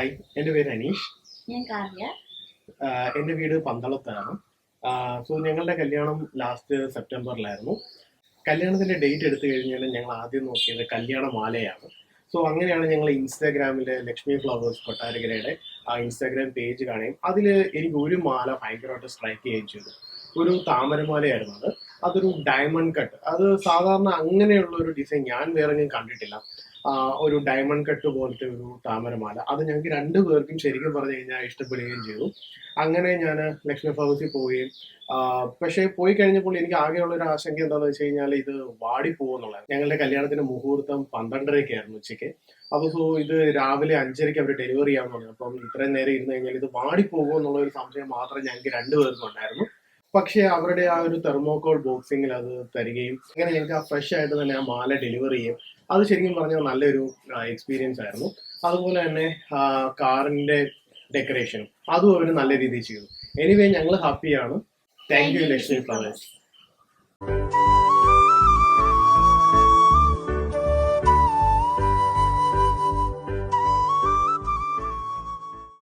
Hi, എൻ്റെ പേര് അനീഷ്. ഞാൻ കാവ്യ. എൻ്റെ വീട് പന്തളത്താണ്. സോ ഞങ്ങളുടെ കല്യാണം ലാസ്റ്റ് സെപ്റ്റംബറിലായിരുന്നു. കല്യാണത്തിൻ്റെ ഡേറ്റ് എടുത്തു കഴിഞ്ഞാൽ ഞങ്ങൾ ആദ്യം നോക്കിയത് കല്യാണമാലയാണ്. സോ അങ്ങനെയാണ് ഞങ്ങൾ ഇൻസ്റ്റാഗ്രാമിൽ ലക്ഷ്മി ഫ്ലവേഴ്സ് കൊട്ടാരക്കരയുടെ ആ ഇൻസ്റ്റാഗ്രാം പേജ് കാണുകയും അതിൽ എനിക്ക് ഒരു മാല ഭയങ്കരമായിട്ട് സ്ട്രൈക്ക് ചെയ്യുകയും ചെയ്തു. ഒരു താമരമാലയായിരുന്നു അത്. അതൊരു ഡയമണ്ട് കട്ട്. അത് സാധാരണ അങ്ങനെയുള്ള ഒരു ഡിസൈൻ ഞാൻ വേറെ ഞാൻ കണ്ടിട്ടില്ല. ഒരു ഡയമണ്ട് കട്ട് പോലത്തെ ഒരു താമരമാല അത് ഞങ്ങൾക്ക് രണ്ടുപേർക്കും ശരിക്കും പറഞ്ഞു കഴിഞ്ഞാൽ ഇഷ്ടപ്പെടുകയും ചെയ്തു. അങ്ങനെ ഞാൻ ലക്ഷ്മി ഫ്ലവേഴ്സിൽ പോവുകയും പക്ഷേ പോയി കഴിഞ്ഞപ്പോൾ എനിക്ക് ആകെയുള്ള ഒരു ആശങ്ക എന്താണെന്ന് വെച്ച് കഴിഞ്ഞാൽ ഇത് വാടിപ്പോകുന്നുള്ളത്. ഞങ്ങളുടെ കല്യാണത്തിന്റെ മുഹൂർത്തം 12:30 ഉച്ചയ്ക്ക്. അപ്പോൾ സോ ഇത് രാവിലെ 5:30 അവർ ഡെലിവറി ചെയ്യാമെന്ന് പറഞ്ഞു. അപ്പം ഇത്രയും നേരം ഇരുന്ന് കഴിഞ്ഞാൽ ഇത് വാടിപ്പോകുമോ എന്നുള്ള ഒരു സംശയം മാത്രമേ ഞങ്ങൾക്ക് രണ്ടുപേർക്കും ഉണ്ടായിരുന്നു. പക്ഷേ അവരുടെ ആ ഒരു തെർമോകോൾ ബോക്സിങ്ങിൽ അത് തരികയും അങ്ങനെ ഞങ്ങൾക്ക് ആ ഫ്രഷ് ആയിട്ട് തന്നെ ആ മാല ഡെലിവറി ചെയ്യും. അത് ശരിക്കും പറഞ്ഞാൽ നല്ലൊരു എക്സ്പീരിയൻസ് ആയിരുന്നു. അതുപോലെ തന്നെ കാറിന്റെ ഡെക്കറേഷനും അതും അവർ നല്ല രീതിയിൽ ചെയ്തു. എനിവേ ഞങ്ങൾ ഹാപ്പിയാണ്. Thank you Lakshmi flowers.